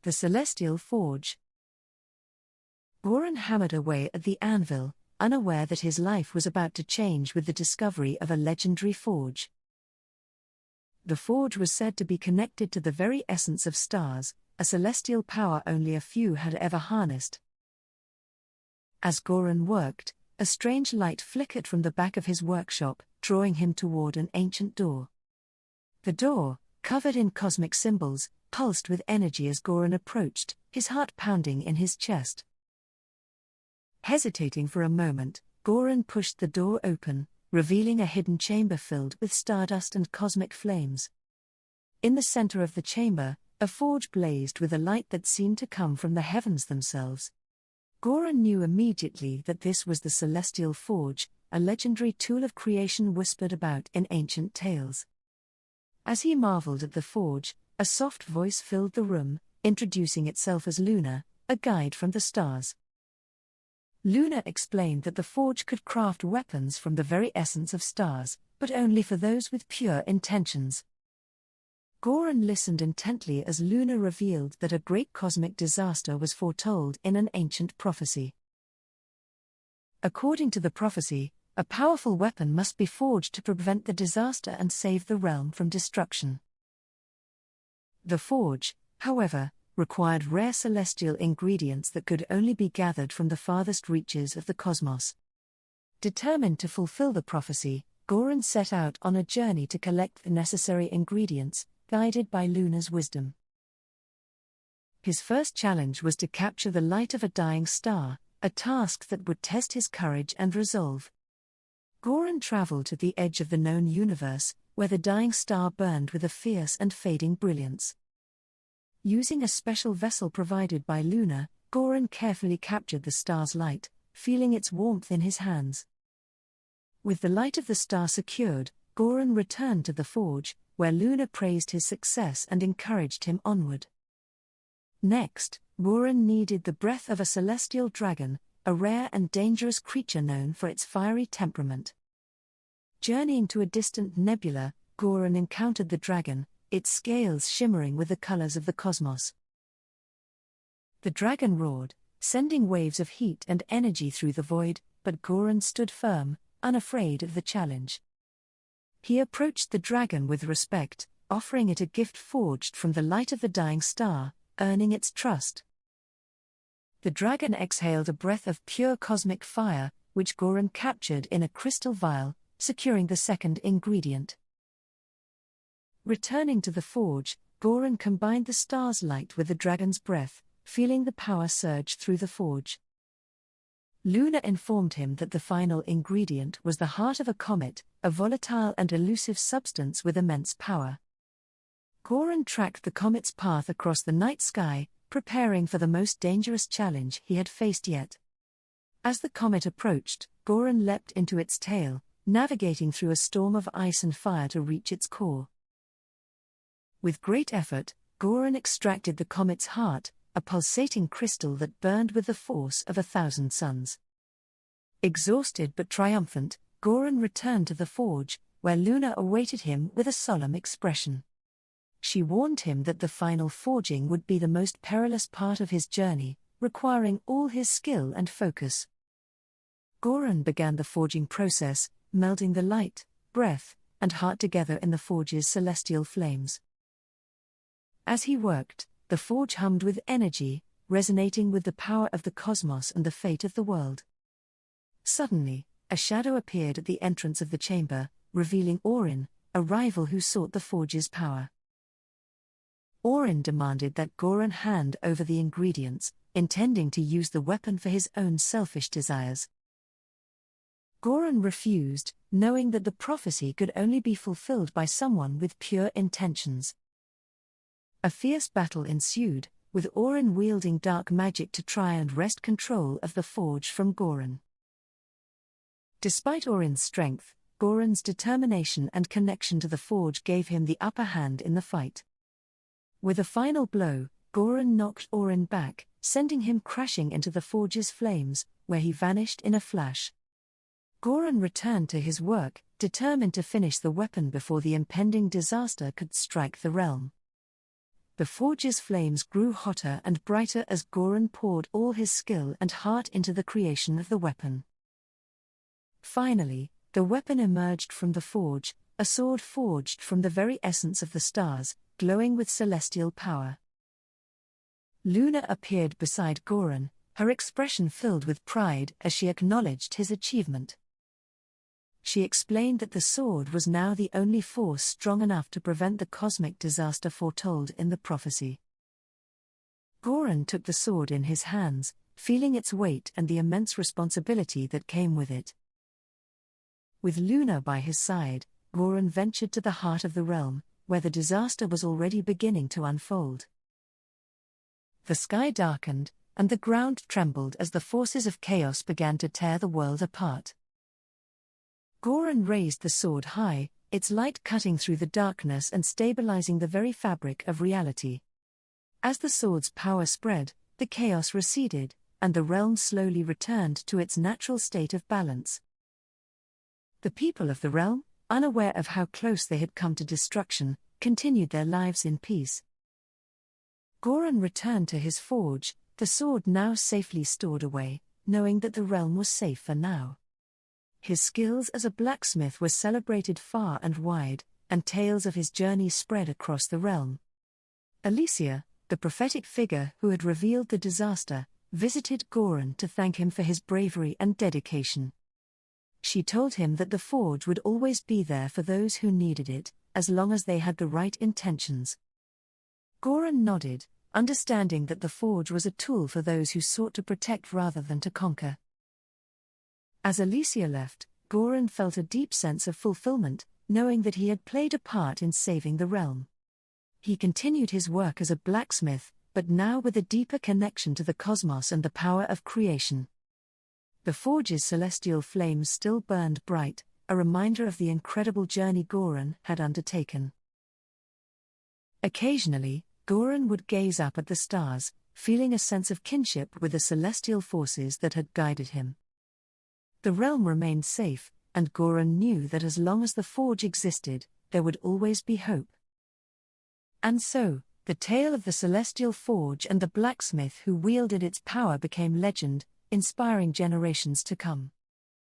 The Celestial Forge. Goran hammered away at the anvil, unaware that his life was about to change with the discovery of a legendary forge. The forge was said to be connected to the very essence of stars, a celestial power only a few had ever harnessed. As Goran worked, a strange light flickered from the back of his workshop, drawing him toward an ancient door. The door, covered in cosmic symbols, pulsed with energy as Goran approached, his heart pounding in his chest. Hesitating for a moment, Goran pushed the door open, revealing a hidden chamber filled with stardust and cosmic flames. In the center of the chamber, a forge blazed with a light that seemed to come from the heavens themselves. Goran knew immediately that this was the Celestial Forge, a legendary tool of creation whispered about in ancient tales. As he marveled at the forge, a soft voice filled the room, introducing itself as Luna, a guide from the stars. Luna explained that the forge could craft weapons from the very essence of stars, but only for those with pure intentions. Goran listened intently as Luna revealed that a great cosmic disaster was foretold in an ancient prophecy. According to the prophecy, a powerful weapon must be forged to prevent the disaster and save the realm from destruction. The forge, however, required rare celestial ingredients that could only be gathered from the farthest reaches of the cosmos. Determined to fulfill the prophecy, Goran set out on a journey to collect the necessary ingredients, guided by Luna's wisdom. His first challenge was to capture the light of a dying star, a task that would test his courage and resolve. Goran traveled to the edge of the known universe, where the dying star burned with a fierce and fading brilliance. Using a special vessel provided by Luna, Goran carefully captured the star's light, feeling its warmth in his hands. With the light of the star secured, Goran returned to the forge, where Luna praised his success and encouraged him onward. Next, Goran needed the breath of a celestial dragon, a rare and dangerous creature known for its fiery temperament. Journeying to a distant nebula, Goran encountered the dragon, its scales shimmering with the colors of the cosmos. The dragon roared, sending waves of heat and energy through the void, but Goran stood firm, unafraid of the challenge. He approached the dragon with respect, offering it a gift forged from the light of the dying star, earning its trust. The dragon exhaled a breath of pure cosmic fire, which Goran captured in a crystal vial, securing the second ingredient. Returning to the forge, Goran combined the star's light with the dragon's breath, feeling the power surge through the forge. Luna informed him that the final ingredient was the heart of a comet, a volatile and elusive substance with immense power. Goran tracked the comet's path across the night sky, preparing for the most dangerous challenge he had faced yet. As the comet approached, Goran leapt into its tail, navigating through a storm of ice and fire to reach its core. With great effort, Goran extracted the comet's heart, a pulsating crystal that burned with the force of 1,000 suns. Exhausted but triumphant, Goran returned to the forge, where Luna awaited him with a solemn expression. She warned him that the final forging would be the most perilous part of his journey, requiring all his skill and focus. Goran began the forging process, melding the light, breath, and heart together in the forge's celestial flames. As he worked, the forge hummed with energy, resonating with the power of the cosmos and the fate of the world. Suddenly, a shadow appeared at the entrance of the chamber, revealing Orin, a rival who sought the forge's power. Orin demanded that Goran hand over the ingredients, intending to use the weapon for his own selfish desires. Goran refused, knowing that the prophecy could only be fulfilled by someone with pure intentions. A fierce battle ensued, with Orin wielding dark magic to try and wrest control of the forge from Goran. Despite Orin's strength, Goran's determination and connection to the forge gave him the upper hand in the fight. With a final blow, Goran knocked Orin back, sending him crashing into the forge's flames, where he vanished in a flash. Goran returned to his work, determined to finish the weapon before the impending disaster could strike the realm. The forge's flames grew hotter and brighter as Goran poured all his skill and heart into the creation of the weapon. Finally, the weapon emerged from the forge, a sword forged from the very essence of the stars, glowing with celestial power. Luna appeared beside Goran, her expression filled with pride as she acknowledged his achievement. She explained that the sword was now the only force strong enough to prevent the cosmic disaster foretold in the prophecy. Goran took the sword in his hands, feeling its weight and the immense responsibility that came with it. With Luna by his side, Goran ventured to the heart of the realm, where the disaster was already beginning to unfold. The sky darkened, and the ground trembled as the forces of chaos began to tear the world apart. Goran raised the sword high, its light cutting through the darkness and stabilizing the very fabric of reality. As the sword's power spread, the chaos receded, and the realm slowly returned to its natural state of balance. The people of the realm, unaware of how close they had come to destruction, continued their lives in peace. Goran returned to his forge, the sword now safely stored away, knowing that the realm was safe for now. His skills as a blacksmith were celebrated far and wide, and tales of his journey spread across the realm. Alicia, the prophetic figure who had revealed the disaster, visited Goran to thank him for his bravery and dedication. She told him that the forge would always be there for those who needed it, as long as they had the right intentions. Goran nodded, understanding that the forge was a tool for those who sought to protect rather than to conquer. As Alicia left, Goran felt a deep sense of fulfillment, knowing that he had played a part in saving the realm. He continued his work as a blacksmith, but now with a deeper connection to the cosmos and the power of creation. The forge's celestial flames still burned bright, a reminder of the incredible journey Goran had undertaken. Occasionally, Goran would gaze up at the stars, feeling a sense of kinship with the celestial forces that had guided him. The realm remained safe, and Goran knew that as long as the forge existed, there would always be hope. And so, the tale of the celestial forge and the blacksmith who wielded its power became legend, inspiring generations to come.